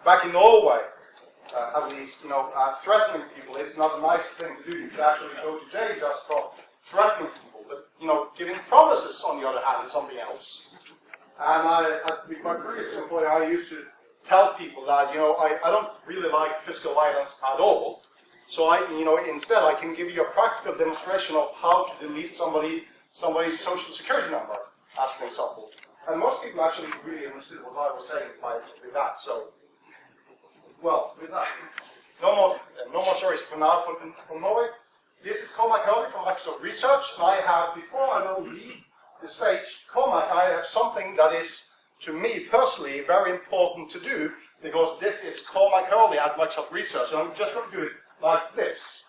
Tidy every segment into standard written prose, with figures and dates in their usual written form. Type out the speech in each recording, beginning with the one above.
back in Norway, at least, threatening people is not a nice thing to do. You could actually go to jail just for threatening people. But, giving promises, on the other hand, is something else. And with my previous employer, I used to tell people that, I don't really like physical violence at all. So instead I can give you a practical demonstration of how to delete somebody's social security number, as an example. And most people actually really understood what I was saying with that. So, well, with that, no more stories for now from Norway. This is Cormac Herley from Microsoft Research, and I have, before I will leave the stage, Cormac, I have something that is, to me personally, very important to do, because this is Cormac Herley at Microsoft Research, and I'm just going to do it like this.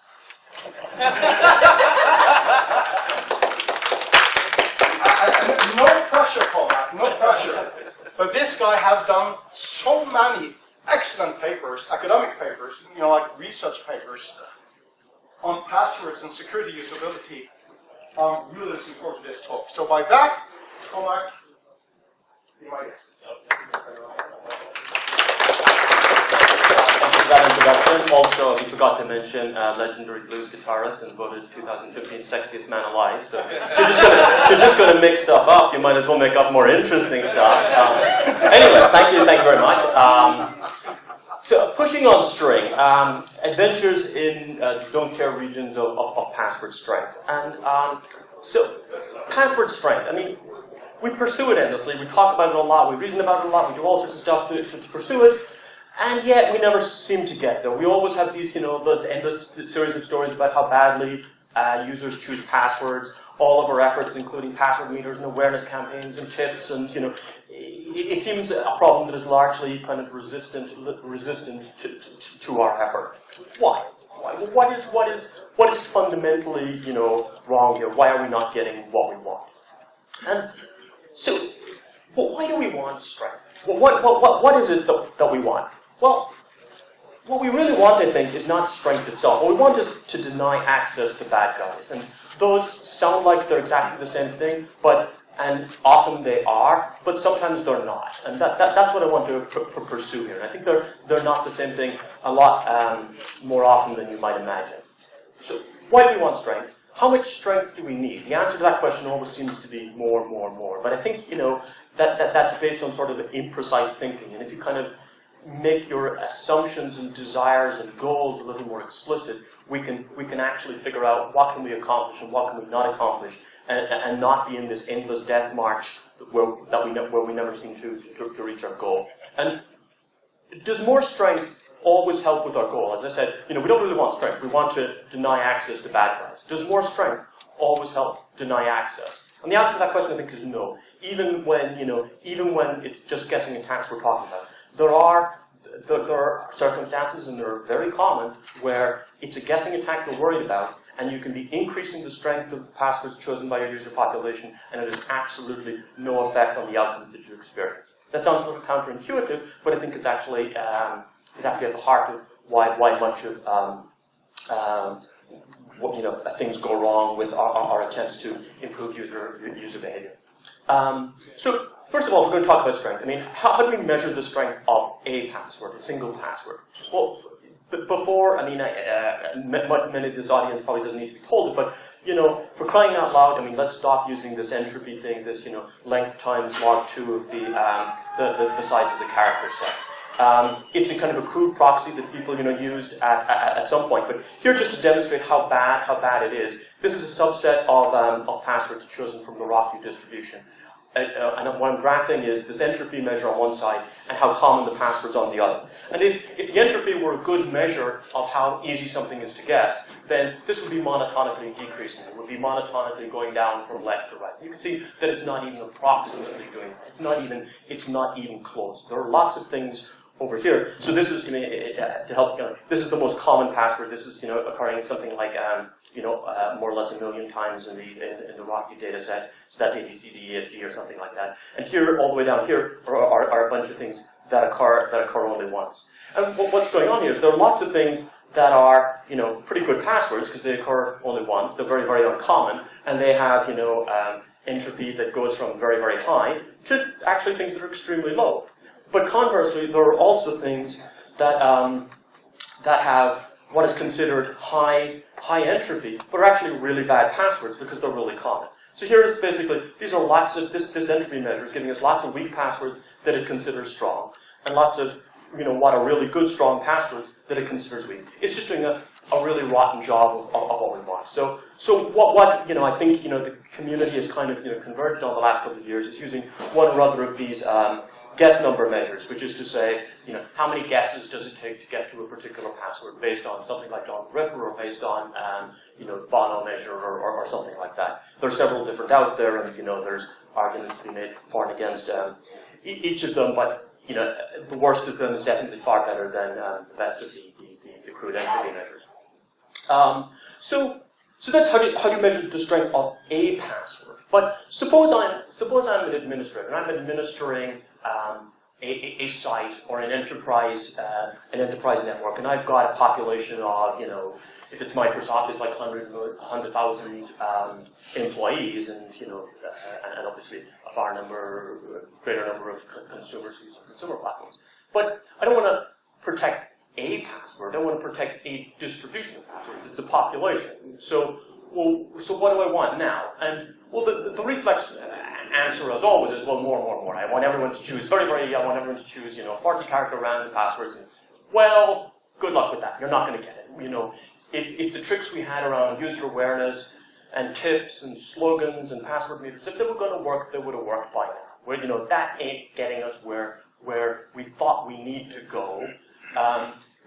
No pressure, Cormac, no pressure. But this guy has done so many excellent papers, academic papers, like research papers, on passwords and security usability. I'm really looking forward to this talk. So by that, Cormac, be my guest. Thank you for that introduction. Also, he forgot to mention legendary blues guitarist and voted 2015 sexiest man alive. So if you're just going to mix stuff up, you might as well make up more interesting stuff. Anyway, thank you very much. So pushing on string, adventures in don't care regions of password strength. And so password strength, I mean, we pursue it endlessly, we talk about it a lot, we reason about it a lot, we do all sorts of stuff to pursue it, and yet we never seem to get there. We always have these, those endless series of stories about how badly users choose passwords, all of our efforts, including password meters and awareness campaigns and tips, and it seems a problem that is largely kind of resistant to our effort. Why? What is fundamentally wrong here? Why are we not getting what we want? And so, why do we want strength? What is it that we want? Well, what we really want, I think, is not strength itself. What we want is to deny access to bad guys. And those sound like they're exactly the same thing, and often they are, but sometimes they're not. And that's what I want to pursue here. And I think they're not the same thing a lot more often than you might imagine. So why do we want strength? How much strength do we need? The answer to that question always seems to be more. But I think that's based on sort of imprecise thinking. And if you kind of make your assumptions and desires and goals a little more explicit, we can actually figure out what can we accomplish and what can we not accomplish, and not be in this endless death march where we never seem to reach our goal. And does more strength always help with our goal? As I said, we don't really want strength. We want to deny access to bad guys. Does more strength always help deny access? And the answer to that question, I think, is no. Even when it's just guessing attacks we're talking about, there are circumstances, and they're very common, where it's a guessing attack you're worried about, and you can be increasing the strength of the passwords chosen by your user population, and it has absolutely no effect on the outcomes that you experience. That sounds a little counterintuitive, but I think it's actually at the heart of why much of things go wrong with our attempts to improve user behavior. So first of all, if we're going to talk about strength, I mean, how do we measure the strength of a password, a single password? Well, before, I mean, many of this audience probably doesn't need to be told it, but for crying out loud, I mean, let's stop using this entropy thing, this length times log 2 of the size of the character set. It's a kind of a crude proxy that people used at some point, but here just to demonstrate how bad it is. This is a subset of passwords chosen from the RockU distribution. And what I'm graphing is this entropy measure on one side and how common the passwords on the other. And if the entropy were a good measure of how easy something is to guess, then this would be monotonically decreasing. It would be monotonically going down from left to right. You can see that it's not even approximately doing that. It's not even close. There are lots of things over here. So this is to help. This is the most common password. This is occurring something like more or less 1 million times in the RockU data set. So that's ABCDEFG or something like that. And here, all the way down here, are a bunch of things that occur only once. And what's going on here is there are lots of things that are pretty good passwords because they occur only once. They're very, very uncommon, and they have entropy that goes from very, very high to actually things that are extremely low. but conversely, there are also things that that have what is considered high entropy, but are actually really bad passwords because they're really common. So here is basically, these are lots of, this entropy measure is giving us lots of weak passwords that it considers strong, and lots of, what are really good, strong passwords that it considers weak. It's just doing a really rotten job of what we want. So what I think, the community has kind of, converted on the last couple of years is using one or other of these guess number measures, which is to say, how many guesses does it take to get to a particular password based on something like John the Ripper or based on, Bono measure or something like that. There are several different out there, and, there's arguments to be made for and against each of them, but, the worst of them is definitely far better than the best of the crude entropy measures. So that's how do you measure the strength of a password. But suppose I'm an administrator and I'm administering a site or an enterprise network, and I've got a population of if it's Microsoft, it's like 100,000 employees, and and obviously a greater number of consumers who use consumer platforms. But I don't want to protect a password. I don't want to protect a distribution of passwords. It's a population. So what do I want now? And the reflex answer, as always, is more. I want everyone to choose I want everyone to choose 40-character random passwords. And, well, good luck with that. You're not going to get it. If the tricks we had around user awareness and tips and slogans and password meters, if they were going to work, they would have worked by now. That ain't getting us where we thought we need to go.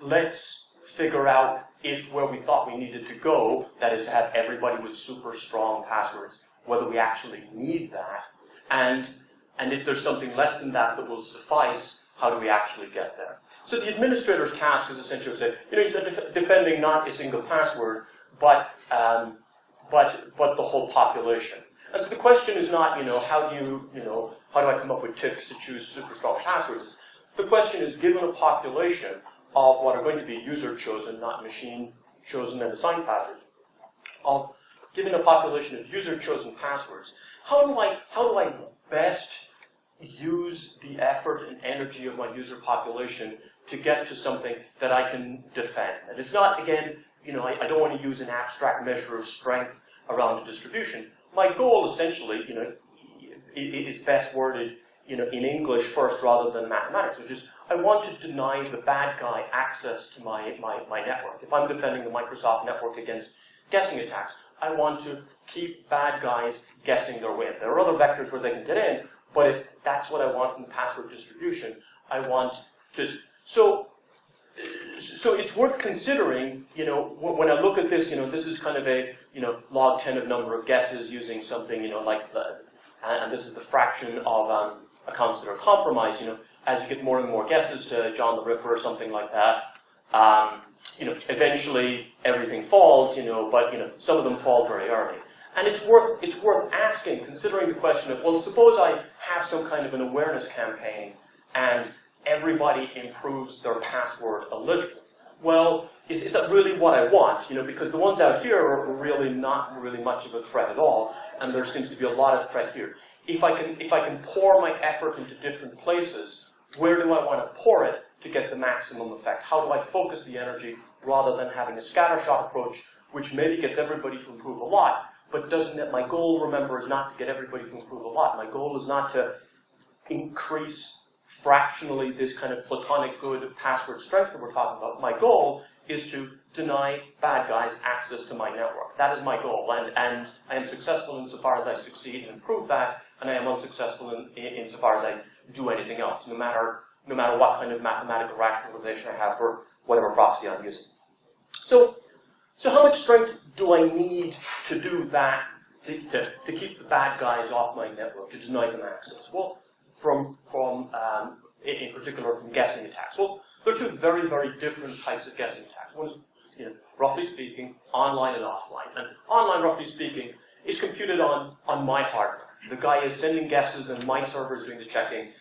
Let's figure out if where we thought we needed to go, that is to have everybody with super strong passwords, whether we actually need that, and if there's something less than that that will suffice, how do we actually get there? So the administrator's task is essentially to say, he's defending not a single password, but the whole population. And so the question is not, how do I come up with tips to choose super strong passwords? The question is, given a population of what are going to be user-chosen, not machine-chosen and assigned passwords, given a population of user-chosen passwords, how do I best use the effort and energy of my user population to get to something that I can defend? And it's not, again, I don't want to use an abstract measure of strength around a distribution. My goal, essentially, is best worded, in English first rather than mathematics, which is I want to deny the bad guy access to my network. If I'm defending the Microsoft network against guessing attacks, I want to keep bad guys guessing their way in. There are other vectors where they can get in, but if that's what I want from the password distribution, I want to. So it's worth considering, when I look at this, this is kind of a, log 10 of number of guesses using something, like and this is the fraction of accounts that are compromised, as you get more and more guesses to John the Ripper or something like that, eventually everything falls, but, some of them fall very early. And it's worth asking, considering the question of, well, suppose I have some kind of an awareness campaign and everybody improves their password a little. Well, is that really what I want? Because the ones out here are really not really much of a threat at all, and there seems to be a lot of threat here. If I can pour my effort into different places, where do I want to pour it to get the maximum effect? How do I focus the energy rather than having a scattershot approach, which maybe gets everybody to improve a lot, but doesn't? My goal, remember, is not to get everybody to improve a lot. My goal is not to increase fractionally this kind of platonic good password strength that we're talking about. My goal is to deny bad guys access to my network. That is my goal, and I am successful insofar as I succeed and improve that, and I am unsuccessful insofar as I do anything else, no matter what kind of mathematical rationalization I have for whatever proxy I'm using. So how much strength do I need to do that, to keep the bad guys off my network, to deny them access? Well, in particular from guessing attacks. Well, there are two very, very different types of guessing attacks. One is, roughly speaking, online and offline. And online, roughly speaking, is computed on my hardware. The guy is sending guesses and my server is doing the checking.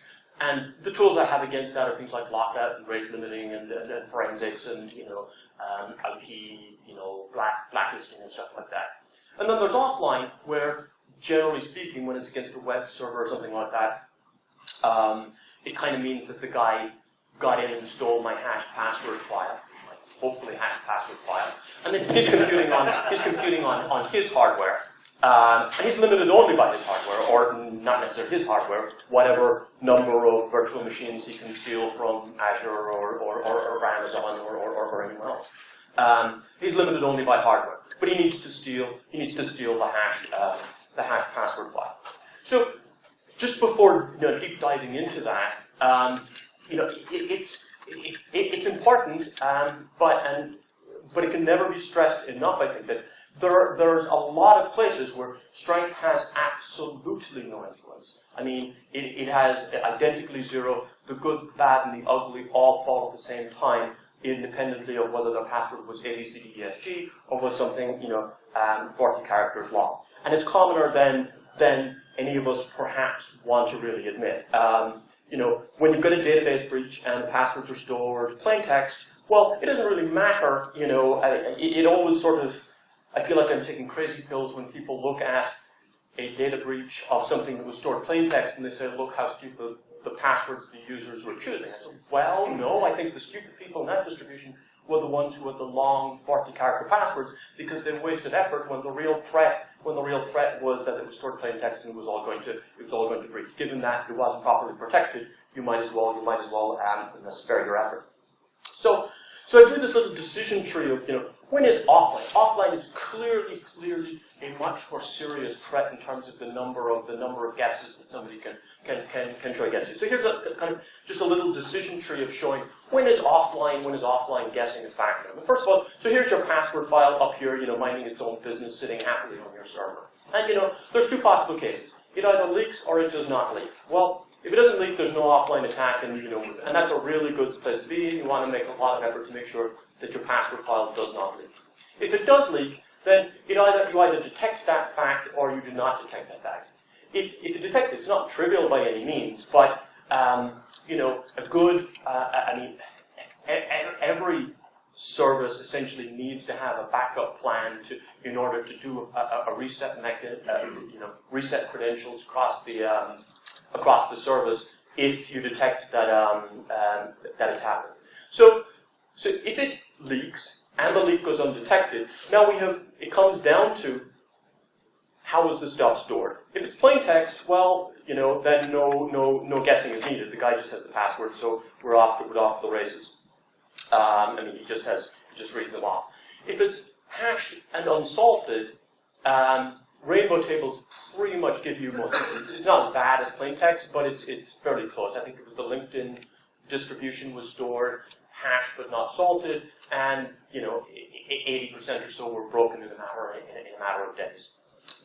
And the tools I have against that are things like lockout and rate limiting and forensics and, IP, blacklisting and stuff like that. And then there's offline, where, generally speaking, when it's against a web server or something like that, it kind of means that the guy got in and stole my hash password file, hopefully hash password file, and then he's computing on his hardware. And he's limited only by his hardware, or not necessarily his hardware, whatever number of virtual machines he can steal from Azure or Amazon or anyone else. He's limited only by hardware, but he needs to steal the hash password file. So just before deep diving into that, it's important, but it can never be stressed enough. I think that there's a lot of places where strength has absolutely no influence. I mean, it has identically zero. The good, the bad, and the ugly all fall at the same time, independently of whether the password was ABCDEFG or was something 40 characters long. And it's commoner than any of us perhaps want to really admit. When you've got a database breach and the passwords are stored plain text, well, it doesn't really matter. It always sort of, I feel like I'm taking crazy pills when people look at a data breach of something that was stored plain text and they say, look how stupid the passwords the users were choosing. I said, well, no, I think the stupid people in that distribution were the ones who had the long 40-character passwords because they wasted effort when the real threat was that it was stored plain text and it was all going to breach. Given that it wasn't properly protected, you might as well spare your effort. So I drew this little decision tree of when is offline. Offline is clearly a much more serious threat in terms of the number of guesses that somebody can try against you. So here's a kind of just a little decision tree of showing when is offline guessing a factor. I mean, first of all, so here's your password file up here, minding its own business, sitting happily on your server. And there's two possible cases. It either leaks or it does not leak. Well, if it doesn't leak, there's no offline attack, and that's a really good place to be. You want to make a lot of effort to make sure that your password file does not leak. If it does leak, then you either detect that fact or you do not detect that fact. If you detect it, it's not trivial by any means, but every service essentially needs to have a backup plan in order to do a reset reset credentials across the service if you detect that it's happened. So if it leaks and the leak goes undetected, now it comes down to how is the stuff stored. If it's plain text, well, then no guessing is needed. The guy just has the password, so we're off the races. He just reads them off. If it's hashed and unsalted, rainbow tables pretty much give you more. It's not as bad as plain text, but it's fairly close. I think it was the LinkedIn distribution was stored, hashed but not salted, and 80% or so were broken in a matter of days.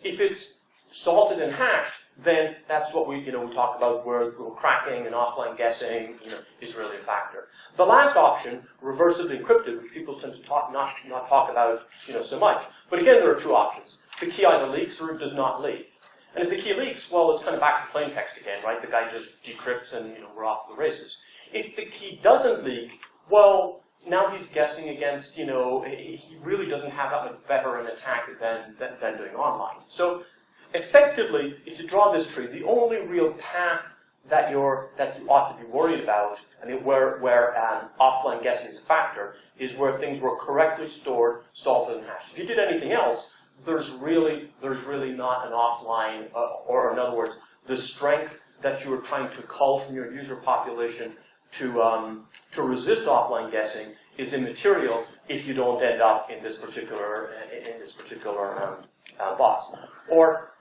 If it's salted and hashed, then that's what we talk about where cracking and offline guessing is really a factor. The last option, reversibly encrypted, which people tend to not talk about so much. But again, there are two options. The key either leaks or it does not leak. And if the key leaks, well, it's kind of back to plain text again, right? The guy just decrypts and we're off the races. If the key doesn't leak, well, now he's guessing against, he really doesn't have that much better an attack than doing online. So effectively, if you draw this tree, the only real path that you ought to be worried about, where offline guessing is a factor, is where things were correctly stored, salted, and hashed. If you did anything else, there's really not an offline, or in other words, the strength that you were trying to cull from your user population to resist offline guessing is immaterial if you don't end up in this particular box. Or,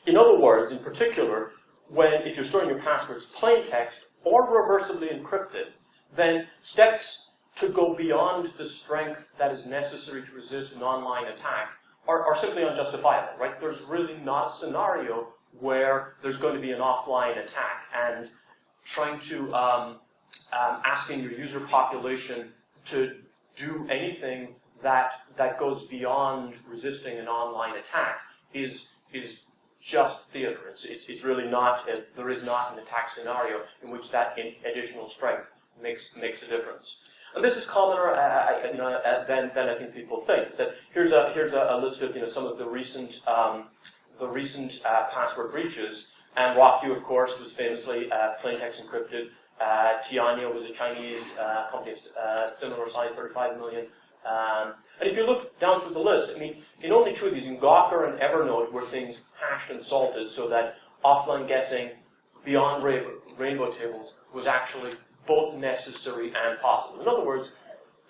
in other words, in particular, if you're storing your passwords plain text or reversibly encrypted, then steps to go beyond the strength that is necessary to resist an online attack are simply unjustifiable, right? There's really not a scenario where there's going to be an offline attack, and trying to asking your user population to do anything that goes beyond resisting an online attack is just theater. It's really not. There is not an attack scenario in which that additional strength makes a difference. And this is commoner than I think people think. So here's a list of some of the recent password breaches. And RockQ, of course, was famously plain text encrypted. Tianya was a Chinese company of similar size, 35 million. And if you look down through the list, I mean, in only two of these, in Gawker and Evernote, were things hashed and salted so that offline guessing beyond rainbow tables was actually both necessary and possible. In other words,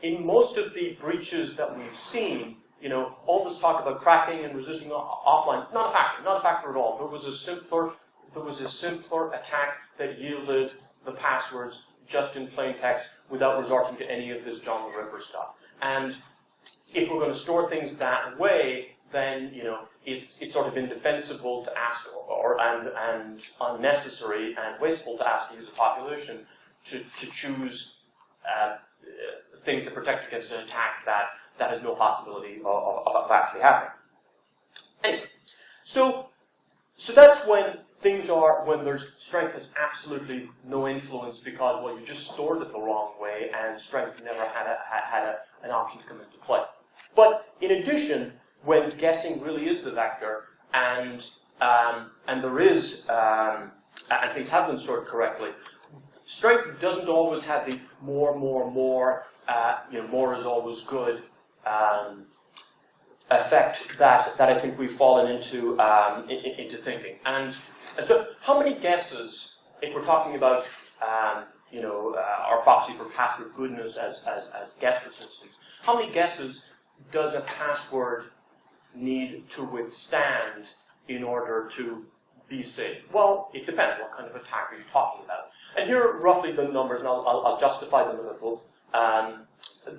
in most of the breaches that we've seen, you know, all this talk about cracking and resisting offline, not a factor at all. There was a simpler attack that yielded the passwords just in plain text without resorting to any of this John the Ripper stuff. And if we're going to store things that way, then, you know, it's sort of indefensible to ask, and unnecessary and wasteful to ask the user population to choose things that protect against an attack that has no possibility of actually happening. Anyway, so that's when when there's strength has absolutely no influence because, well, you just stored it the wrong way and strength never had an option to come into play. But in addition, when guessing really is the vector and there is and things have been stored correctly, strength doesn't always have the more, you know, more is always good effect that I think we've fallen into thinking. And so, how many guesses, if we're talking about you know, our proxy for password goodness as guess resistance, how many guesses does a password need to withstand in order to be safe? Well, it depends. What kind of attack are you talking about? And here are roughly the numbers, and I'll justify them a little.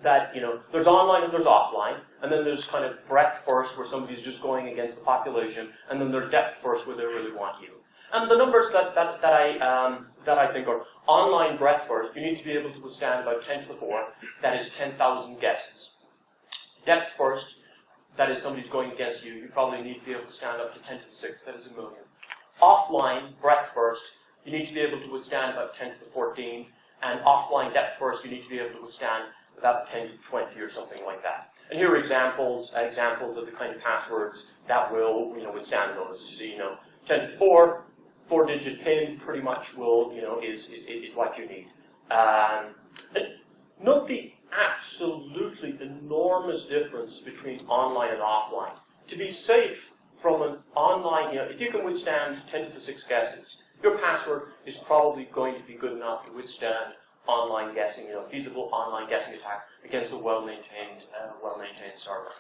That, you know, there's online and there's offline, and then there's kind of breadth first, where somebody's just going against the population, and then there's depth first, where they really want you. And the numbers that I think are online breadth first, you need to be able to withstand about 10 to the 4, that is 10,000 guesses. Depth first, that is somebody's going against you, you probably need to be able to stand up to 10 to the 6, that is 1 million. Offline, breadth first, you need to be able to withstand about 10 to the 14, and offline depth first, you need to be able to withstand about 10 to 20 or something like that. And here are examples of the kind of passwords that will, you know, withstand those. You see, you know, 10 to the 4, 4-digit PIN pretty much will, you know, is what you need. And note the absolutely enormous difference between online and offline. To be safe from an online, you know, if you can withstand 10 to the 6 guesses, your password is probably going to be good enough to withstand online guessing, you know, feasible online guessing attack against a well-maintained server.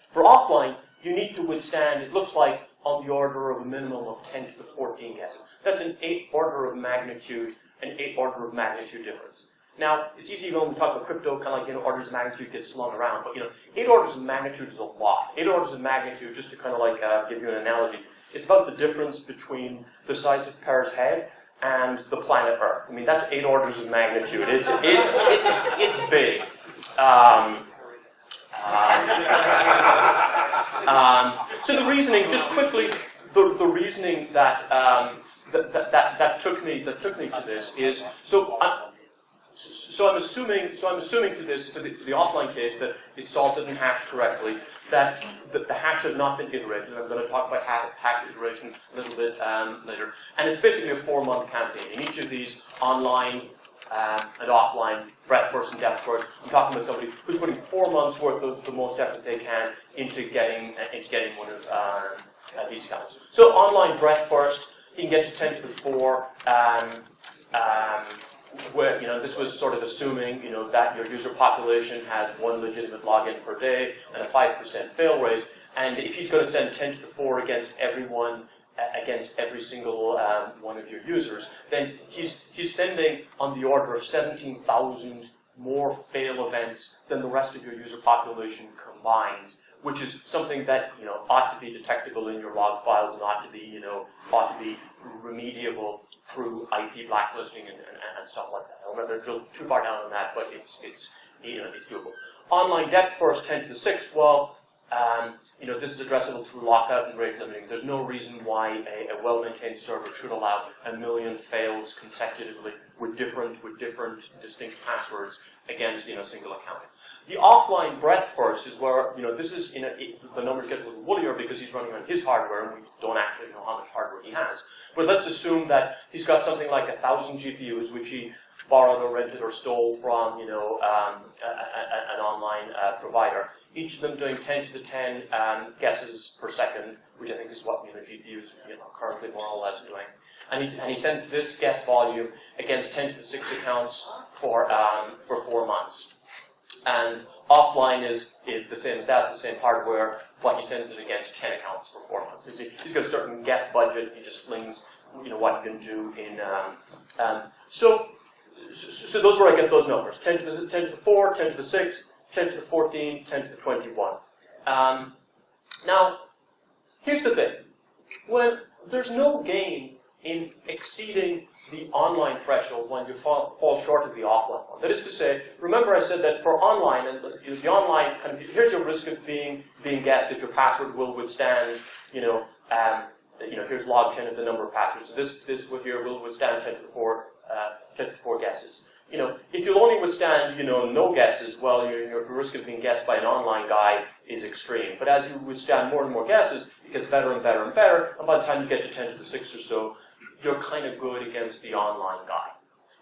For offline, you need to withstand, it looks like, on the order of a minimum of 10 to the 14 guesses. That's an 8 order of magnitude difference. Now, it's easy when we talk about crypto, kind of like, you know, orders of magnitude get slung around, but, you know, 8 orders of magnitude is a lot. 8 orders of magnitude, just to kind of like give you an analogy, it's about the difference between the size of Per's head and the planet Earth. I mean, that's 8 orders of magnitude. It's big. So the reasoning, just quickly, the reasoning that took me to this is so I'm assuming for the offline case that it's salted and hashed correctly, that the hash has not been iterated, and I'm going to talk about hash iteration a little bit later. And it's basically a 4-month campaign. In each of these online and offline, breadth first and depth first, I'm talking about somebody who's putting 4 months worth of the most effort they can into getting one of these accounts. So online breadth first, you can get to 10 to the 4. Where, you know, this was sort of assuming, you know, that your user population has 1 legitimate login per day and a 5% fail rate, and if he's going to send 10 to the 4 against everyone, against every single one of your users, then he's sending on the order of 17,000 more fail events than the rest of your user population combined, which is something that, you know, ought to be detectable in your log files and ought to be remediable through IP blacklisting and stuff like that. I don't want to drill too far down on that, but it's doable. Online depth first, 10 to the 6. Well, This is addressable through lockout and rate limiting. There's no reason why a well-maintained server should allow 1 million fails consecutively with different distinct passwords against a single account. The offline breadth first is where this is the numbers get a little woollier because he's running on his hardware and we don't actually know how much hardware he has. But let's assume that he's got something like 1,000 GPUs which he borrowed or rented or stole from an online provider. Each of them doing 10 to the 10 guesses per second, which I think is what GPUs currently more or less doing. And he sends this guess volume against 10 to the 6 accounts for 4 months. And offline is the same as that, the same hardware, but he sends it against 10 accounts for 4 months. He's got a certain guess budget. He just flings what he can do in. So those where I get those numbers: 10 to the 4, 10 to the 6, 10 to the 14, 10 to the 21. Now, here's the thing: when there's no gain in exceeding the online threshold when you fall short of the offline one. That is to say, remember I said that for online, and the online, here's your risk of being guessed if your password will withstand, here's log 10 of the number of passwords. This here will withstand 10 to the 4 guesses. If you'll only withstand, no guesses, well, your risk of being guessed by an online guy is extreme. But as you withstand more and more guesses, it gets better and better and better, and by the time you get to 10 to the 6 or so, you're kind of good against the online guy.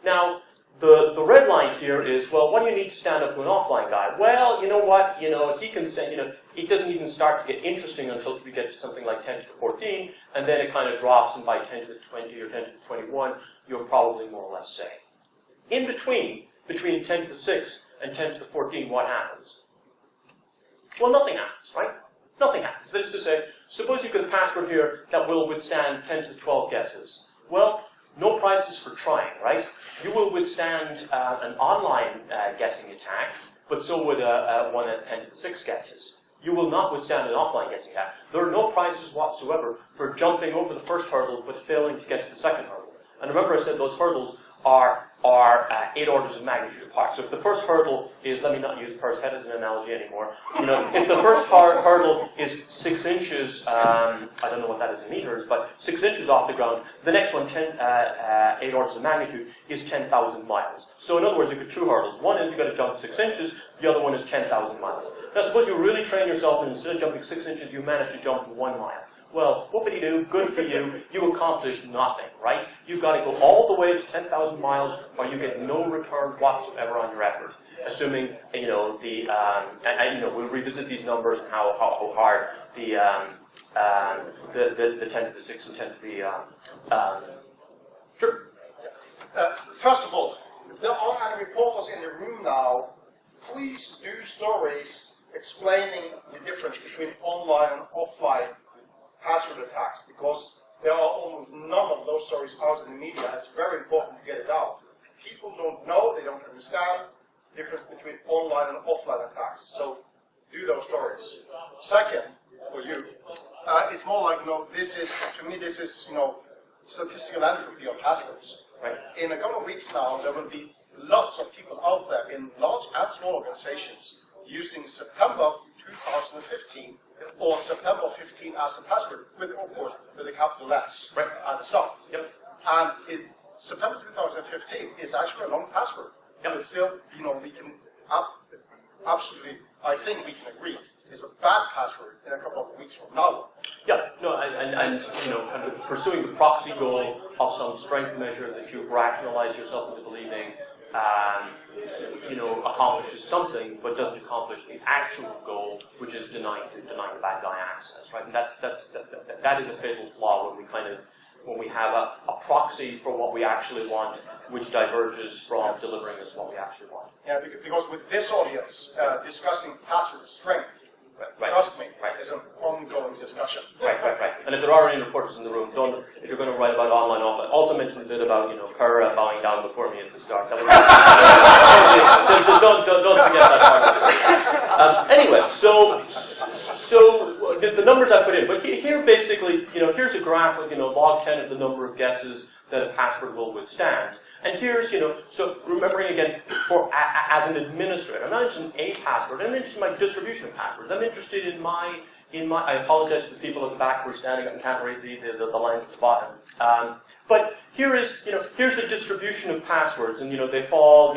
Now, the red line here is, well, what do you need to stand up to an offline guy? Well, you know what? He can say, it doesn't even start to get interesting until we get to something like 10 to the 14, and then it kind of drops, and by 10 to the 20 or 10 to the 21, you're probably more or less safe. In between 10 to the 6 and 10 to the 14, what happens? Well, nothing happens, right? Nothing happens. That is to say, suppose you've got a password here that will withstand 10 to the 12 guesses. Well, no prizes for trying, right? You will withstand an online guessing attack, but so would one at 10 to the 6 guesses. You will not withstand an offline guessing attack. There are no prizes whatsoever for jumping over the first hurdle but failing to get to the second hurdle. And remember I said those hurdles are 8 orders of magnitude apart. So if the first hurdle is, let me not use purse head as an analogy anymore, if the first hurdle is 6 inches, I don't know what that is in meters, but 6 inches off the ground, the next one, 8 orders of magnitude, is 10,000 miles. So in other words, you've got 2 hurdles. One is you've got to jump 6 inches, the other one is 10,000 miles. Now suppose you really train yourself and instead of jumping 6 inches, you manage to jump 1 mile. Well, whoopity-doo, good for you. You accomplished nothing, right? You've got to go all the way to 10,000 miles, or you get no return whatsoever on your effort. Assuming, we'll revisit these numbers and how hard the 10 to the 6 and 10 to the sure. First of all, if there are any reporters in the room now, please do stories explaining the difference between online and offline password attacks, because there are almost none of those stories out in the media. It's very important to get it out. People don't know, they don't understand the difference between online and offline attacks. So do those stories. Second, for you, it's more like, this is statistical entropy of passwords. Right? In a couple of weeks now, there will be lots of people out there in large and small organizations using September 2015 or September 15 as the password, of course, with a capital S at the start. Yep. And September 2015 is actually a long password. Yep. But still, we can absolutely, I think we can agree, it's a bad password in a couple of weeks from now. Yeah, no, and kind of pursuing the proxy goal of some strength measure that you've rationalized yourself into believing accomplishes something, but doesn't accomplish the actual goal, which is denying the bad guy access, right? And that is a fatal flaw when we have a proxy for what we actually want, which diverges from delivering us what we actually want. Yeah, because with this audience discussing password strength, trust me, it's an ongoing discussion. Right. And if there are any reporters in the room, if you're going to write about online, also mention a bit about, her bowing down before me at the start. Don't forget that part. Anyway, so the numbers I put in. But here, basically, here's a graph of, log 10 of the number of guesses that a password will withstand. And here's, so remembering again, as an administrator, I'm not interested in a password, I'm interested in my distribution of passwords. I'm interested in my, I apologize to the people at the back who are standing up and can't read the lines at the bottom. But here's the distribution of passwords, and, they fall,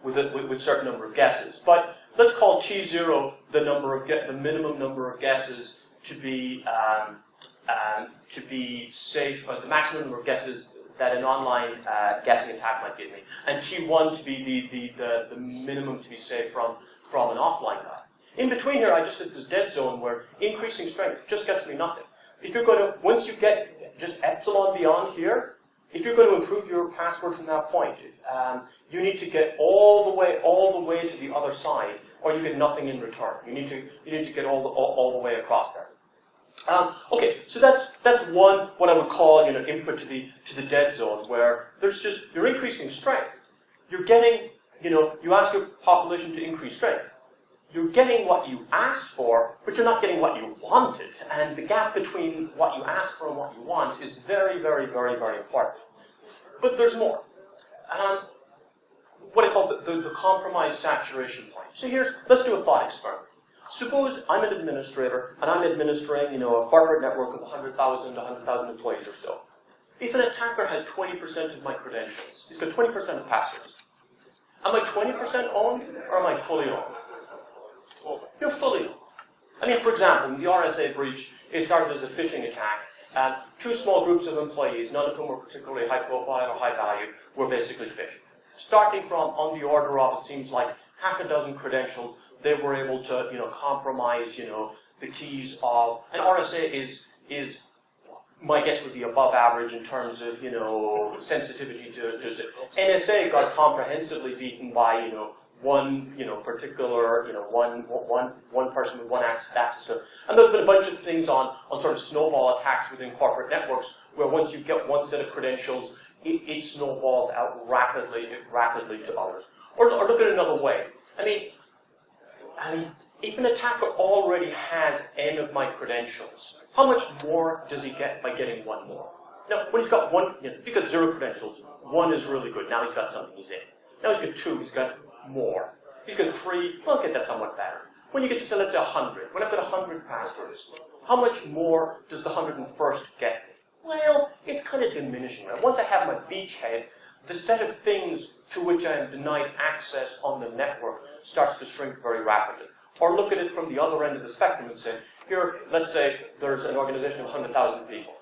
with a certain number of guesses. But let's call T0 the minimum number of guesses to be safe, the maximum number of guesses that an online guessing attack might give me, and T1 to be the minimum to be safe from an offline guy. In between here, I just did this dead zone where increasing strength just gets me nothing. If you're going to, once you get just epsilon beyond here, if you're going to improve your password from that point, you need to get all the way to the other side, or you get nothing in return. You need to get all the way across there. Okay, so that's one what I would call input to the dead zone, where there's just you're increasing strength. You're getting you ask your population to increase strength. You're getting what you asked for, but you're not getting what you wanted. And the gap between what you ask for and what you want is very, very, very, very important. But there's more. What I call the compromise saturation point. So let's do a thought experiment. Suppose I'm an administrator, and I'm administering, a corporate network of 100,000 to 100,000 employees or so. If an attacker has 20% of my credentials, he's got 20% of passwords. Am I 20% owned, or am I fully owned? You're fully owned. I mean, for example, in the RSA breach, it started as a phishing attack. Two small groups of employees, none of whom were particularly high profile or high value, were basically phished. Starting from on the order of, it seems like, half a dozen credentials, they were able to, compromise, the keys of, and RSA is my guess would be above average in terms of, sensitivity to NSA got comprehensively beaten by, one, particular, one person with one access to, and there's been a bunch of things on sort of snowball attacks within corporate networks, where once you get one set of credentials, it snowballs out rapidly to others. Or look at it another way. I mean, if an attacker already has n of my credentials, how much more does he get by getting one more? Now, when he's got one, if you've got 0 credentials, 1 is really good. Now he's got something he's in. Now he's got 2, he's got more. He's got 3, well, okay, that's somewhat better. When you get to, say, let's say 100, when I've got 100 passwords, how much more does the 101st get me? Well, it's kind of diminishing. Right? Once I have my beachhead, the set of things to which I am denied access on the network starts to shrink very rapidly. Or look at it from the other end of the spectrum and say, here, let's say there's an organization of 100,000 people,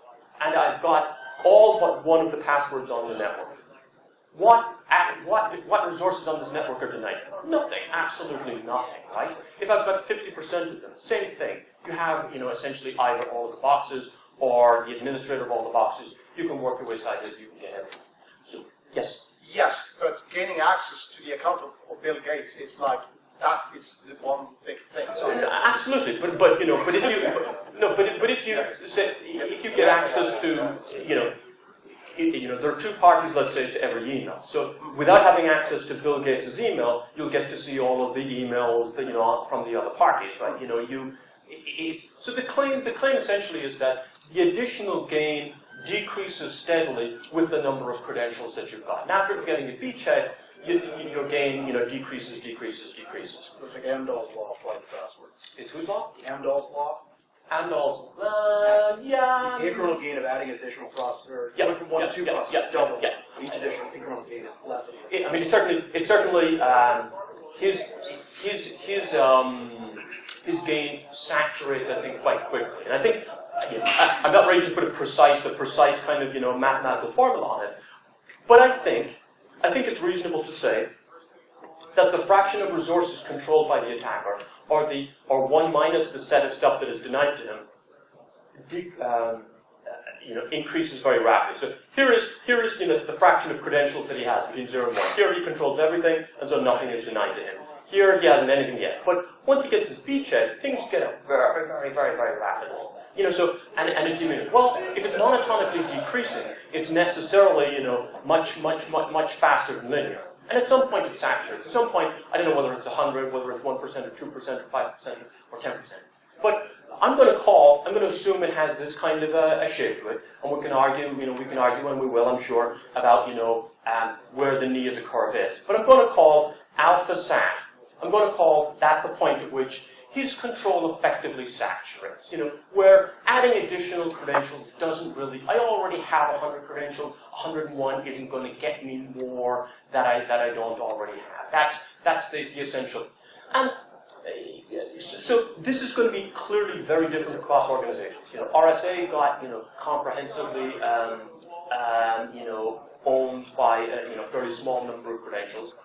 and I've got all but one of the passwords on the network. What resources on this network are denied? Nothing, absolutely nothing, right? If I've got 50% of them, same thing. You have, essentially either all of the boxes or the administrator of all the boxes. You can work your way sideways, you can get everything. So, yes? Yes, but gaining access to the account of Bill Gates is like, that is the one big thing. So, absolutely, but if you get access to, there are two parties, let's say, to every email. So without having access to Bill Gates' email, you'll get to see all of the emails that, from the other parties, right? So the claim essentially is that the additional gain decreases steadily with the number of credentials that you've got. And after getting a beachhead, your gain, decreases. So it's like Amdahl's law applied to passwords. It's whose law? Amdahl's law. Amdahl's, yeah. The incremental gain of adding additional processor, Yeah, going from 1 to 2 processors, doubles. Yeah. Each additional incremental gain is less than this. I mean, it's certainly his gain saturates, I think, quite quickly. And I think, I'm not ready to put a precise kind of, mathematical formula on it, but I think it's reasonable to say that the fraction of resources controlled by the attacker, or 1 minus the set of stuff that is denied to him, increases very rapidly. So here is the fraction of credentials that he has between 0 and 1. Here he controls everything, and so nothing is denied to him. Here he hasn't anything yet. But once he gets his beachhead, things get up very, very, very, very rapidly. So and it diminishes. Well, if it's monotonically decreasing, it's necessarily much faster than linear. And at some point it saturates. At some point, I don't know whether it's 100, whether it's 1% or 2% or 5% or 10%. But I'm going to assume it has this kind of a shape to it, and we can argue, and we will, I'm sure, about, where the knee of the curve is. But I'm going to call alpha sat. I'm going to call that the point at which his control effectively saturates, where adding additional credentials doesn't really, I already have 100 credentials, 101 isn't going to get me more that I don't already have. That's the essential. And so this is going to be clearly very different across organizations. RSA got, comprehensively, owned by a fairly small number of credentials.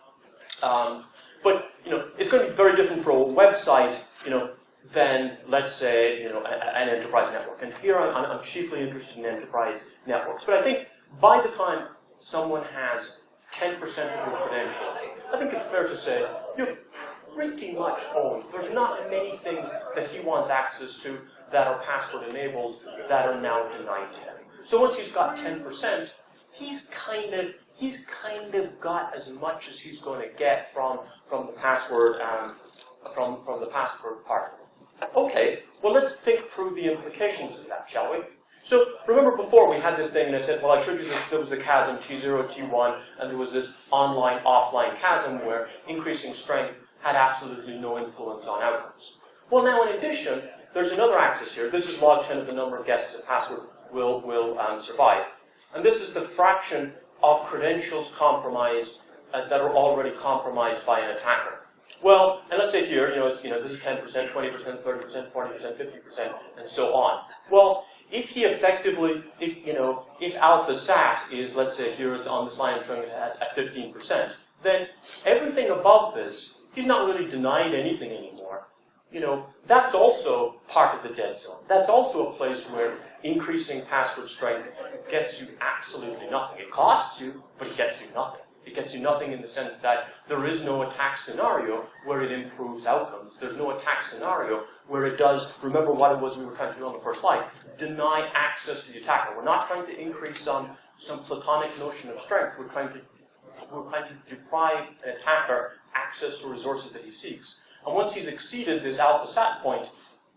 But it's going to be very different for a website, than, let's say, an enterprise network. And here I'm chiefly interested in enterprise networks. But I think by the time someone has 10% of your credentials, I think it's fair to say you're pretty much owned. There's not many things that he wants access to that are password enabled that are now denied to him. So once he's got 10%, he's kind of got as much as he's going to get from the password from the password part. Okay, well let's think through the implications of that, shall we? So remember before we had this thing and I said, well I showed you this, there was a chasm T0, T1, and there was this online-offline chasm where increasing strength had absolutely no influence on outcomes. Well now in addition, there's another axis here. This is log 10 of the number of guesses a password will survive. And this is the fraction of credentials compromised that are already compromised by an attacker. Well, and let's say here, this is 10%, 20%, 30%, 40%, 50%, and so on. Well, if he effectively, if alpha sat is, let's say here it's on this line I'm showing it at 15%, then everything above this, he's not really denied anything anymore. That's also part of the dead zone. That's also a place where increasing password strength gets you absolutely nothing. It costs you, but it gets you nothing. It gets you nothing in the sense that there is no attack scenario where it improves outcomes. There's no attack scenario where it does, remember what it was we were trying to do on the first slide, deny access to the attacker. We're not trying to increase some platonic notion of strength. We're trying to deprive an attacker access to resources that he seeks. And once he's exceeded this alpha sat point,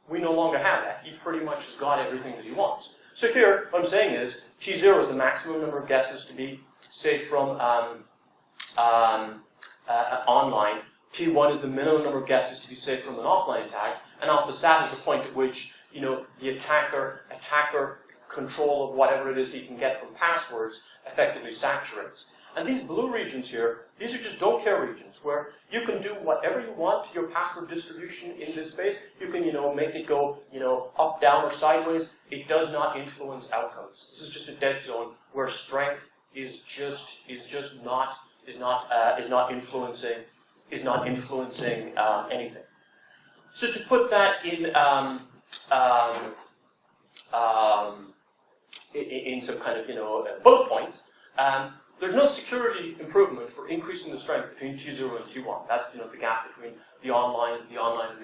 we no longer have that. He pretty much has got everything that he wants. So here, what I'm saying is, T0 is the maximum number of guesses to be safe from online. T1 is the minimum number of guesses to be safe from an offline attack. And alpha sat is the point at which, the attacker control of whatever it is he can get from passwords effectively saturates. And these blue regions here, these are just don't care regions where you can do whatever you want to your password distribution in this space. You can, make it go, up, down, or sideways. It does not influence outcomes. This is just a dead zone where strength is not influencing anything. So to put that in some kind of bullet points. There's no security improvement for increasing the strength between T0 and T1. That's the gap between the online and the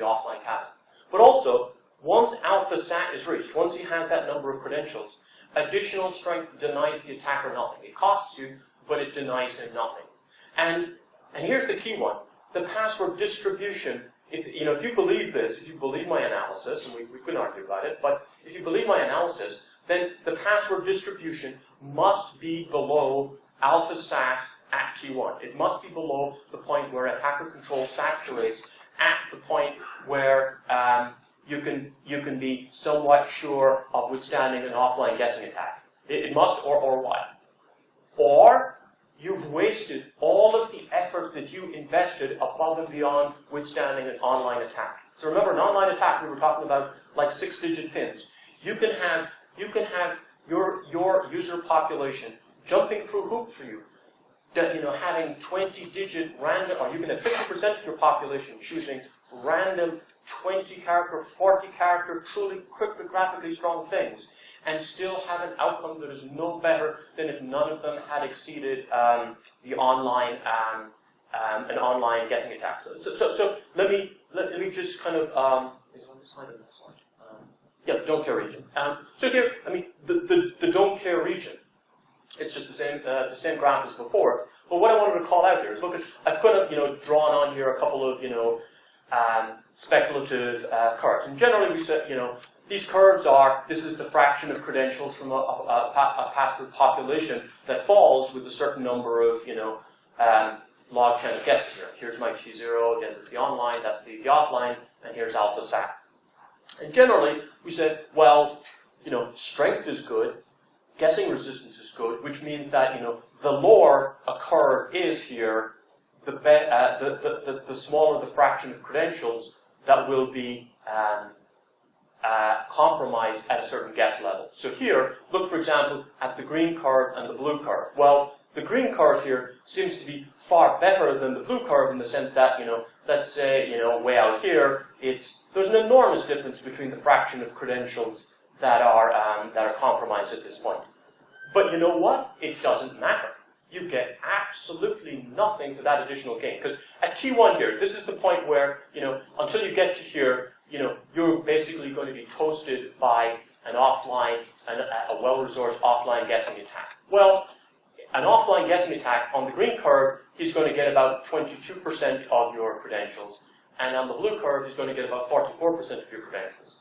offline chasm. But also, once alpha sat is reached, once he has that number of credentials, additional strength denies the attacker nothing. It costs you, but it denies him nothing. And here's the key one: the password distribution. If you believe this, if you believe my analysis, and we couldn't argue about it, but if you believe my analysis, then the password distribution must be below alpha sat at T1. It must be below the point where attacker control saturates at the point where you can be somewhat sure of withstanding an offline guessing attack. It must, or what? Or you've wasted all of the effort that you invested above and beyond withstanding an online attack. So remember, an online attack, we were talking about like 6-digit pins. You can have your user population jumping through hoops for you, having 20-digit random, or you can have 50% of your population choosing random 20-character, 40-character, truly cryptographically strong things, and still have an outcome that is no better than if none of them had exceeded the online an online guessing attack. So let me just kind of is on this slide or this slide? Yeah, the don't care region. So here, the don't care region. It's just the same graph as before. But what I wanted to call out here is, look, I've kind of drawn on here a couple of speculative curves. And generally we say, these curves are, this is the fraction of credentials from a password population that falls with a certain number of, log 10 of guesses here. Here's my T0, again, that's the online, that's the offline, and here's alpha SAT. And generally, we said, well, strength is good, guessing resistance is good, which means that, the lower a curve is here, the smaller the fraction of credentials that will be compromised at a certain guess level. So here, look, for example, at the green curve and the blue curve. Well, the green curve here seems to be far better than the blue curve in the sense that, let's say, way out here, there's an enormous difference between the fraction of credentials that are compromised at this point. But you know what? It doesn't matter. You get absolutely nothing for that additional gain. Because at T1 here, this is the point where, until you get to here, you're basically going to be toasted by an offline, a well-resourced offline guessing attack. Well, an offline guessing attack on the green curve, he's going to get about 22% of your credentials. And on the blue curve, he's going to get about 44% of your credentials.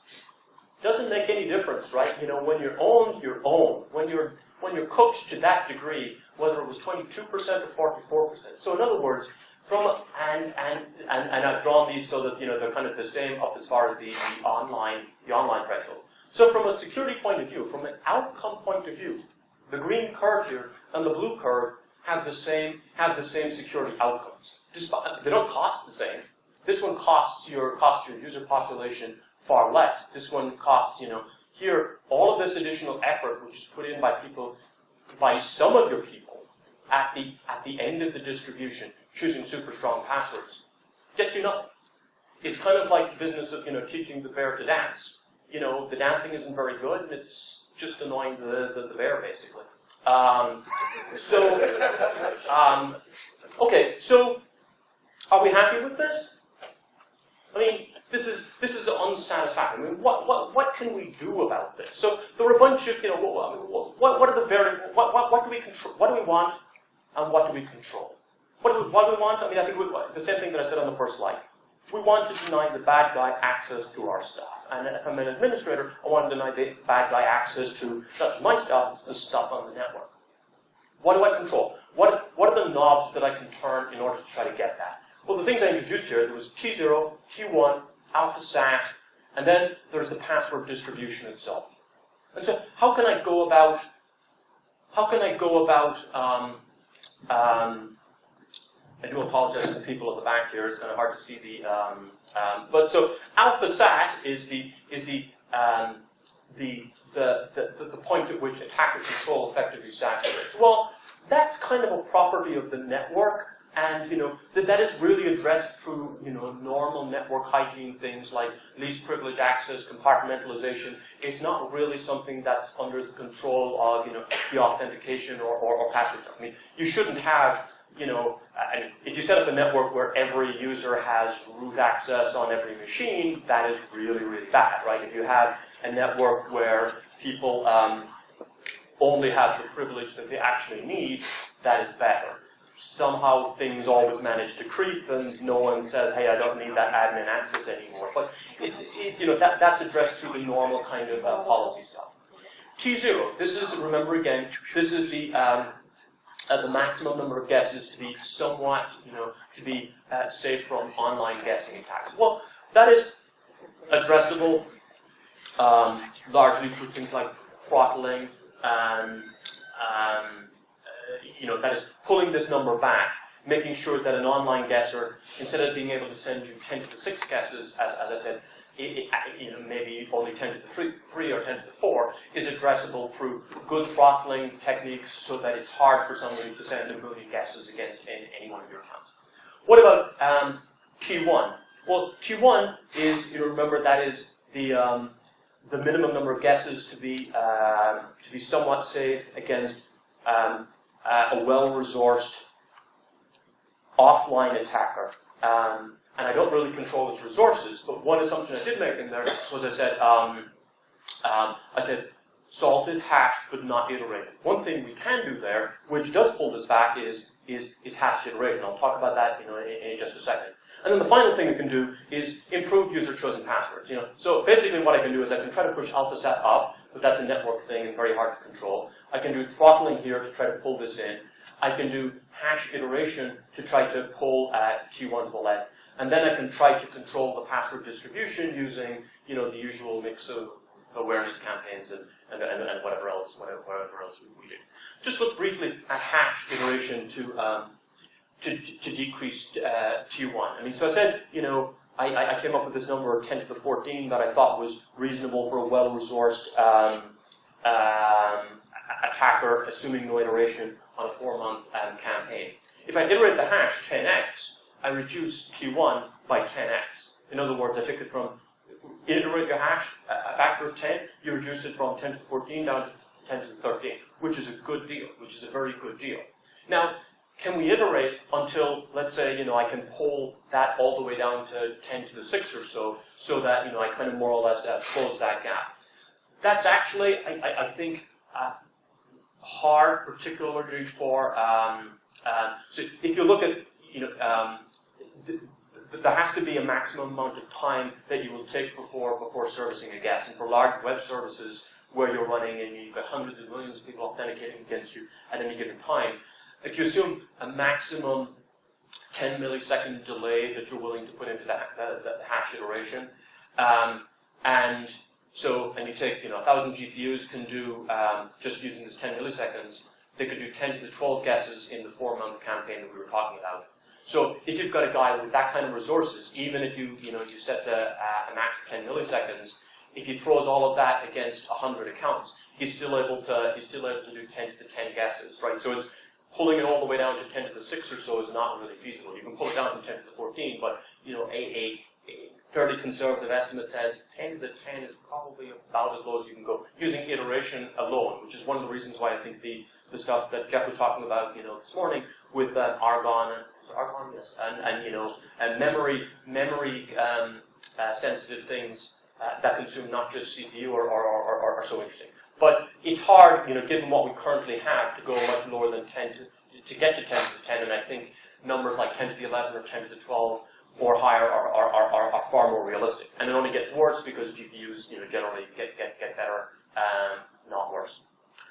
Doesn't make any difference, right? When you're owned, you're owned. When you're cooked to that degree, whether it was 22% or 44%. So in other words, and I've drawn these so that they're kind of the same up as far as the online threshold. So from a security point of view, from an outcome point of view, the green curve here and the blue curve have the same security outcomes. They don't cost the same. This one costs your user population far less. This one costs, here, all of this additional effort which is put in by some of your people at the end of the distribution, choosing super strong passwords, gets you nothing. It's kind of like the business of, teaching the bear to dance. The dancing isn't very good, and it's just annoying the bear, basically. Okay, so are we happy with this? I mean, this is unsatisfactory. I mean, what can we do about this? So there were a bunch of, what are the variables? What do we control? What do we want, and what do we control? What do we want? I mean, I think the same thing that I said on the first slide. We want to deny the bad guy access to our stuff. And if I'm an administrator, I want to deny the bad guy access to not just my stuff, it's the stuff on the network. What do I control? What are the knobs that I can turn in order to try to get that? Well, the things I introduced here, there was T0, T1, alpha SAT, and then there's the password distribution itself. And so how can I go about I do apologize to the people at the back here. It's kind of hard to see the. But so alpha SAT is the point at which attacker control effectively saturates. Well, that's kind of a property of the network, and so that is really addressed through normal network hygiene things like least privilege access, compartmentalization. It's not really something that's under the control of the authentication or password. I mean, you shouldn't have. If you set up a network where every user has root access on every machine, that is really, really bad, right? If you have a network where people only have the privilege that they actually need, that is better. Somehow things always manage to creep, and no one says, "Hey, I don't need that admin access anymore." But that's addressed through the normal kind of policy stuff. T0. This is, remember again, this is the maximum number of guesses to be somewhat, to be safe from online guessing attacks. Well, that is addressable largely through things like throttling and, that is pulling this number back, making sure that an online guesser, instead of being able to send you 10 to the 6 guesses, as I said, maybe only 10 to the 3 or 10 to the 4, is addressable through good throttling techniques so that it's hard for somebody to send a million guesses against any one of your accounts. What about T1? Well, T1 is, remember, that is the minimum number of guesses to be somewhat safe against a well-resourced offline attacker. And I don't really control its resources, but one assumption I did make in there was I said salted, hashed, but not iterated. One thing we can do there, which does pull this back, is hashed iteration. I'll talk about that in just a second. And then the final thing we can do is improve user-chosen passwords. So basically what I can do is I can try to push AlphaSat up, but that's a network thing and very hard to control. I can do throttling here to try to pull this in. I can do hash iteration to try to pull T1 to the left. And then I can try to control the password distribution using, the usual mix of awareness campaigns and whatever else we do. Just look briefly at hash iteration to decrease T1. So I said, I came up with this number of 10 to the 14 that I thought was reasonable for a well-resourced attacker, assuming no iteration on a 4-month campaign. If I iterate the hash 10x, I reduce T1 by 10x. In other words, I took it from, iterate your hash a factor of 10, you reduce it from 10 to the 14 down to 10 to the 13, which is a good deal, which is a very good deal. Now, can we iterate until, let's say, I can pull that all the way down to 10 to the 6 or so that, I kind of more or less close that gap? That's actually, I think, hard, particularly for, so if you look at, there has to be a maximum amount of time that you will take before servicing a guest. And for large web services where you're running and you've got hundreds of millions of people authenticating against you at any given time, if you assume a maximum 10 millisecond delay that you're willing to put into the hash iteration, and you take, 1,000 GPUs can do, just using this 10 milliseconds, they could do 10 to the 12 guesses in the 4-month campaign that we were talking about. So if you've got a guy with that kind of resources, even if you set a max of 10 milliseconds, if he throws all of that against 100 accounts, he's still able to do 10 to the 10 guesses, right? So it's pulling it all the way down to 10 to the 6 or so is not really feasible. You can pull it down from 10 to the 14, but a fairly conservative estimate says 10 to the 10 is probably about as low as you can go using iteration alone, which is one of the reasons why I think the stuff that Jeff was talking about, this morning with Argon and memory sensitive things that consume not just CPU are so interesting. But it's hard, given what we currently have, to go much lower than 10 to get to 10 to the 10, and I think numbers like 10 to the 11 or 10 to the 12 or higher are far more realistic. And it only gets worse because GPUs, generally get better, not worse.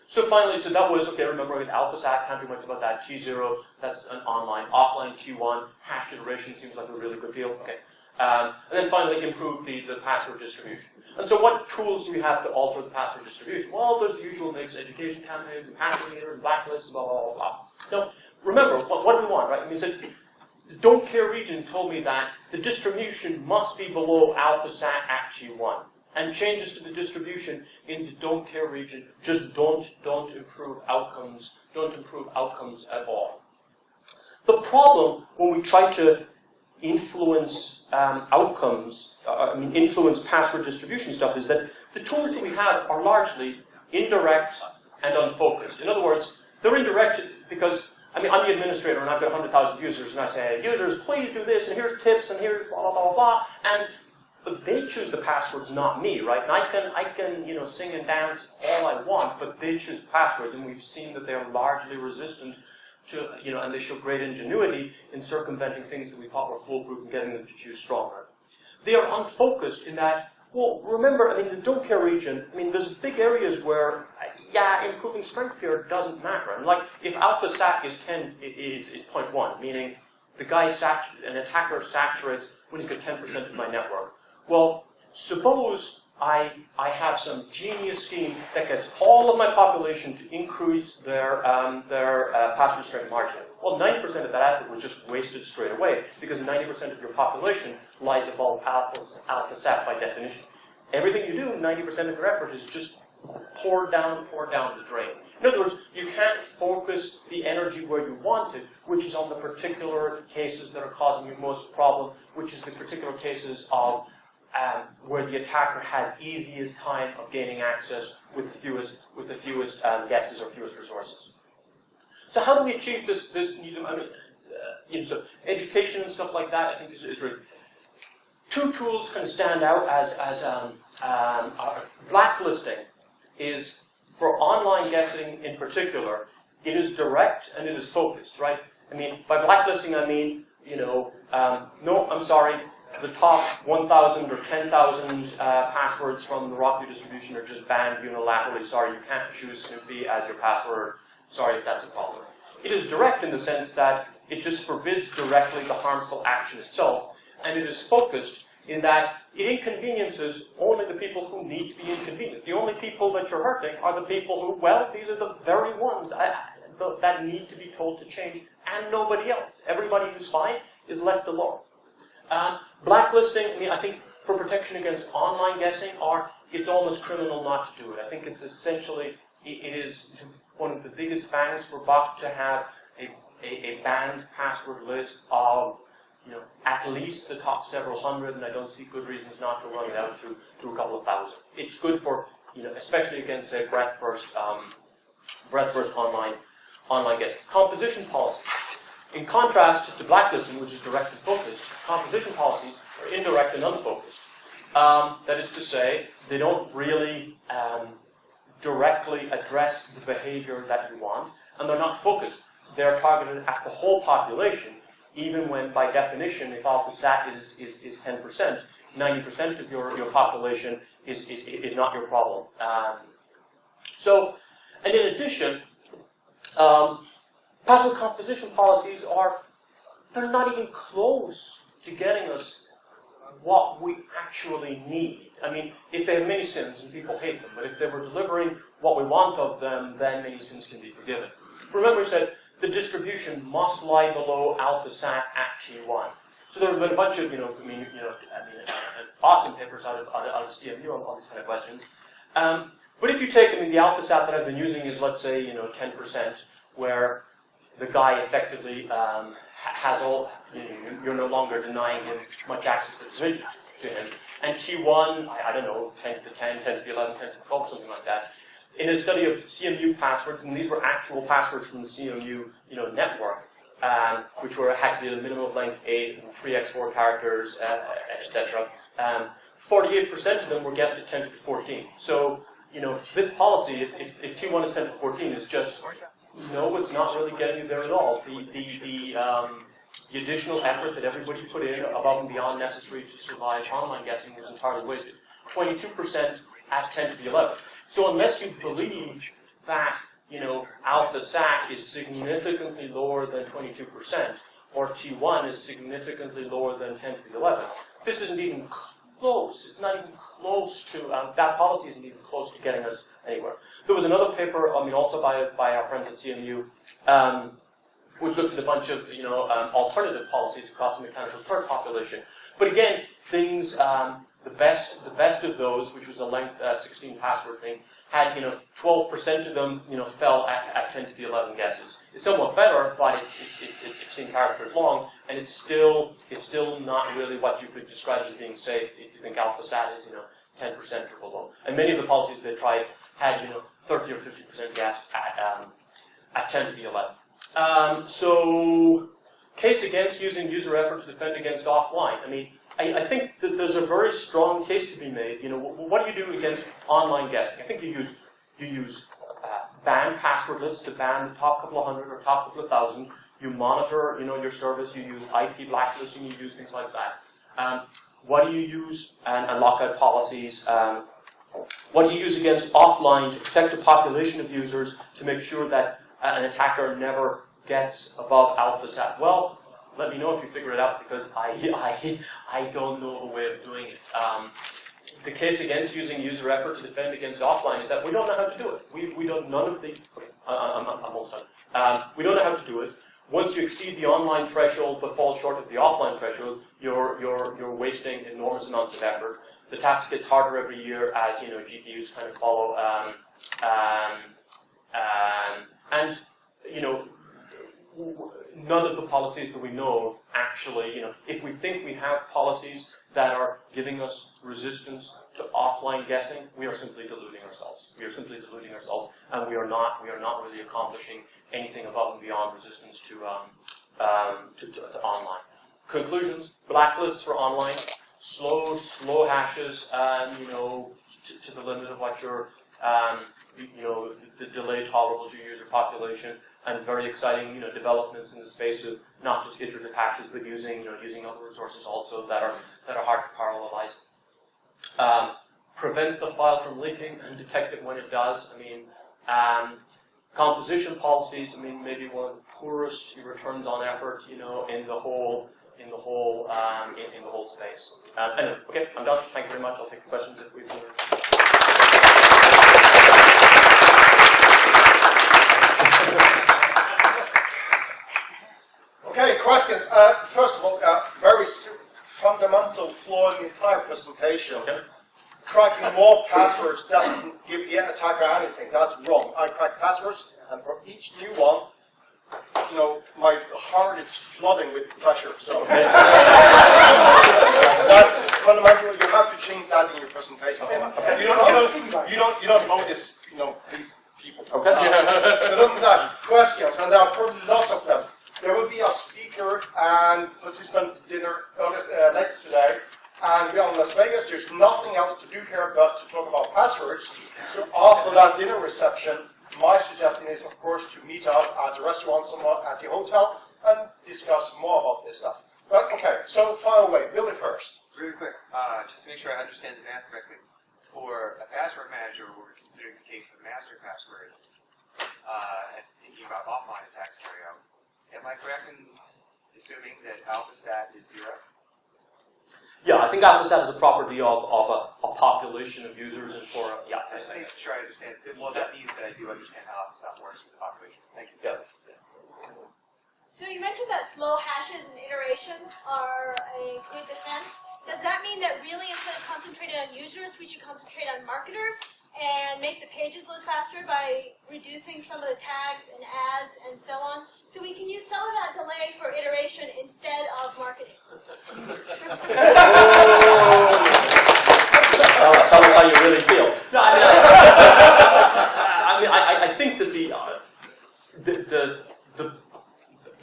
So finally, that was, okay, remember with AlphaSat, can't do much about that. T0, that's an online. Offline T1, hash iteration seems like a really good deal. Okay. And then finally, improve the password distribution. And so what tools do we have to alter the password distribution? Well, there's the usual mix, education campaigns, and password meter, and blacklists, blah, blah, blah, blah. Now, remember, what do we want, right? The don't care region told me that the distribution must be below AlphaSat at T1. And changes to the distribution in the don't care region just don't improve outcomes, at all. The problem when we try to influence influence password distribution stuff is that the tools that we have are largely indirect and unfocused. In other words, they're indirect because, I'm the administrator and I've got 100,000 users and I say, users, please do this and here's tips and here's blah, blah, blah, blah, but they choose the passwords, not me, right? And I can sing and dance all I want, but they choose the passwords, and we've seen that they're largely resistant to, and they show great ingenuity in circumventing things that we thought were foolproof and getting them to choose stronger. They are unfocused in that, well, remember, the don't care region, there's big areas where, improving strength here doesn't matter. And like, if AlphaSat is 0.1, meaning the guy, an attacker saturates when he's got 10% of my network. Well, suppose I have some genius scheme that gets all of my population to increase their password strength margin. Well, 90% of that effort was just wasted straight away because 90% of your population lies above AlphaSat by definition. Everything you do, 90% of your effort is just poured down the drain. In other words, you can't focus the energy where you want it, which is on the particular cases that are causing you most problem, which is the particular cases of where the attacker has easiest time of gaining access with the fewest guesses or fewest resources. So how do we achieve this need? So education and stuff like that, I think, is really. Two tools kind of stand out as blacklisting is, for online guessing in particular, it is direct and it is focused, right? By blacklisting I mean no, I'm sorry, the top 1,000 or 10,000 passwords from the Rockview distribution are just banned unilaterally. Sorry, you can't choose Snoopy as your password. Sorry if that's a problem. It is direct in the sense that it just forbids directly the harmful action itself, and it is focused in that it inconveniences only the people who need to be inconvenienced. The only people that you're hurting are the people who, well, these are the very ones that need to be told to change, and nobody else. Everybody who's fine is left alone. Blacklisting, I think for protection against online guessing, it's almost criminal not to do it. I think it's essentially, it is one of the biggest bangs for buck to have a banned password list of at least the top several hundred, and I don't see good reasons not to run it out to a couple of thousand. It's good for, especially against, say, breadth first online guessing. Composition policies. In contrast to blacklisting, which is direct and focused, composition policies are indirect and unfocused. That is to say, they don't really directly address the behavior that you want, and they're not focused. They're targeted at the whole population, even when, by definition, if alpha sat is 10%, 90% of your population is not your problem. And in addition, password composition policies they're not even close to getting us what we actually need. I mean, if they have many sins and people hate them, but if they were delivering what we want of them, then many sins can be forgiven. Remember, we said the distribution must lie below alpha sat at T1. So there have been a bunch of, awesome papers out of CMU on these kind of questions. But if you take, the alpha sat that I've been using is, let's say, 10%, where the guy effectively has all, you're no longer denying him much access to the to him. And T1, I don't know, 10 to the 10, 10 to the 11, 10 to the 12, something like that. In a study of CMU passwords, and these were actual passwords from the CMU, network, which had to be a minimum of length 8 and 3x4 characters, etc. 48% of them were guessed at 10 to the 14. So, this policy, if T1 is 10 to 14, is just, no, it's not really getting you there at all. The additional effort that everybody put in above and beyond necessary to survive online guessing was entirely wasted. 22% at 10 to the 11. So unless you believe that, alpha sat is significantly lower than 22%, or T1 is significantly lower than 10 to the 11, this isn't even close. It's not even close to, that policy isn't even close to getting us anywhere. There was another paper, also by our friends at CMU, which looked at a bunch of, alternative policies across the mechanical Turk population. But again, things, the best of those, which was a length 16 password thing, had 12% of them fell at 10 to the 11 guesses. It's somewhat better, but it's 16 characters long, and it's still not really what you could describe as being safe if you think alpha sat is 10% or below. And many of the policies they tried had 30 or 50% guessed at 10 to the 11. So case against using user effort to defend against offline. I think that there's a very strong case to be made. What do you do against online guessing? I think you use ban password lists to ban the top couple of hundred or top couple of thousand. You monitor, your service. You use IP blacklisting. You use things like that. What do you use? And lockout policies. What do you use against offline to protect a population of users to make sure that an attacker never gets above alpha sat? Well, let me know if you figure it out, because I don't know a way of doing it. The case against using user effort to defend against offline is that we don't know how to do it. We don't, none of the, I'm almost done. We don't know how to do it. Once you exceed the online threshold but fall short of the offline threshold, you're wasting enormous amounts of effort. The task gets harder every year as, GPUs kind of follow, and none of the policies that we know of actually, if we think we have policies that are giving us resistance to offline guessing, we are simply deluding ourselves. We are simply deluding ourselves, and we are not really accomplishing anything above and beyond resistance to online. Conclusions: blacklists for online, slow hashes, to the limit of what your the delay tolerable to your user population. and very exciting, developments in the space of not just iterative hashes, but using other resources also that are hard to parallelize. Prevent the file from leaking and detect it when it does. Composition policies. Maybe one of the poorest returns on effort, in the whole space. Anyway, okay, I'm done. Thank you very much. I'll take the questions if we've. Okay, questions. First of all, very fundamental flaw in the entire presentation. Okay. Cracking more passwords doesn't give the attacker anything. That's wrong. I crack passwords, and for each new one, my heart is flooding with pressure. So that's fundamental. You have to change that in your presentation. You don't know this. These people. Okay. Questions, and there are probably lots of them. There will be a speaker and participant dinner later today. And we're in Las Vegas. There's nothing else to do here but to talk about passwords. So after that dinner reception, my suggestion is, of course, to meet up at the restaurant somewhere at the hotel and discuss more about this stuff. But okay, so far away. Billy first. Really quick, just to make sure I understand the math correctly. For a password manager, we're considering the case of a master password and thinking about offline attack scenario. Am I correct in assuming that AlphaStat is 0? Yeah, I think AlphaStat is a property of a population of users, and for Just making sure I understand. Well, that means that I do understand how AlphaStat works with the population. Thank you. Yeah. So you mentioned that slow hashes and iteration are a good defense. Does that mean that really instead of concentrating on users, we should concentrate on marketers and make the pages load faster by reducing some of the tags and ads and so on? So we can use some of that delay for iteration instead of marketing. Tell us how you really feel. No, I think that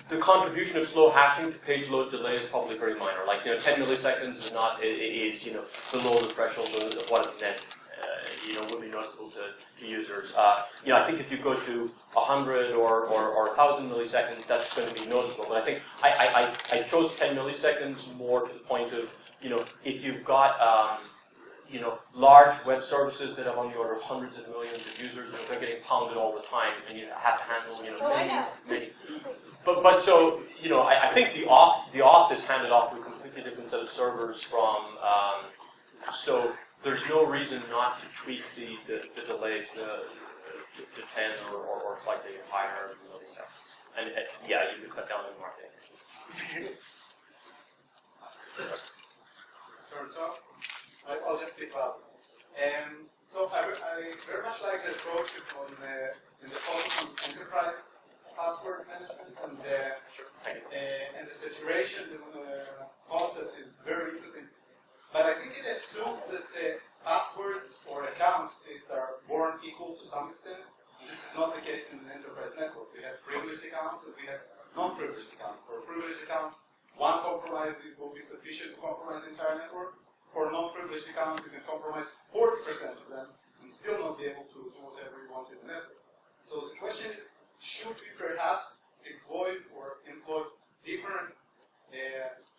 the contribution of slow hashing to page load delay is probably very minor. 10 milliseconds is not below the threshold of what is meant. Would be noticeable to users. I think if you go to 100 or 1,000 milliseconds, that's going to be noticeable. But I think I chose 10 milliseconds more to the point of, if you've got large web services that have on the order of hundreds of millions of users, they're getting pounded all the time, and you have to handle many. But so I think the auth is handed off to a completely different set of servers from so. There's no reason not to tweak the delay to 10 or slightly higher milliseconds. And you could cut down on marketing. I'll just keep up. So I very much like the approach in the focus on enterprise password management and the saturation concept is very interesting. But I think it assumes that passwords or accounts are born equal to some extent. This is not the case in the enterprise network. We have privileged accounts and we have non-privileged accounts. For a privileged account, one compromise will be sufficient to compromise the entire network. For a non-privileged account, you can compromise 40% of them and still not be able to do whatever you want in the network. So the question is, should we perhaps employ different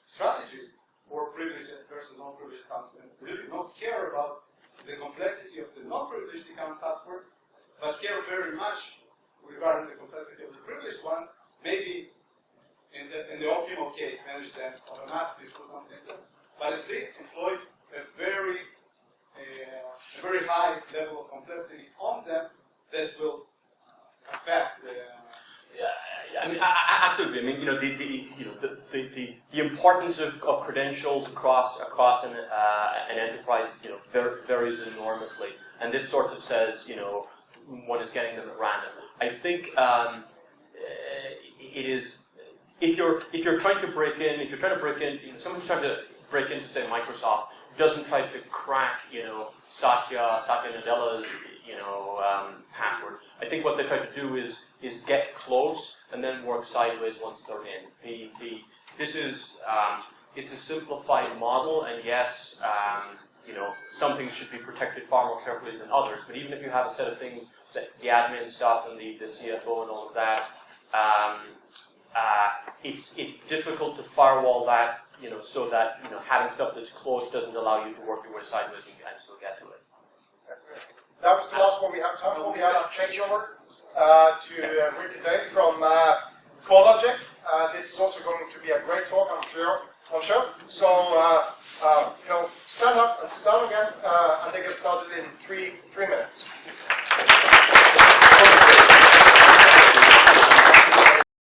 strategies for privileged versus non-privileged accounts, and really not care about the complexity of the non-privileged account passwords, but care very much regarding the complexity of the privileged ones, maybe in the optimal case manage them automatically through some system, but at least employ a very high level of complexity on them that will affect the absolutely. The importance of credentials across an enterprise, varies enormously, and this sort of says, one is getting them at random. I think it is if you're trying to break in, someone's trying to break into, say, Microsoft, doesn't try to crack, Satya Nadella's, password. I think what they try to do is get close and then work sideways once they're in. This is it's a simplified model, and yes, some things should be protected far more carefully than others. But even if you have a set of things that the admin stuff and the CFO and all of that, it's difficult to firewall that, so that having stuff that's close doesn't allow you to work your way sideways and still get to it. That was the last one we have time for. We have a changeover to Ricky Dave from CoreLogic. This is also going to be a great talk, I'm sure. So, stand up and sit down again, and they get started in three minutes.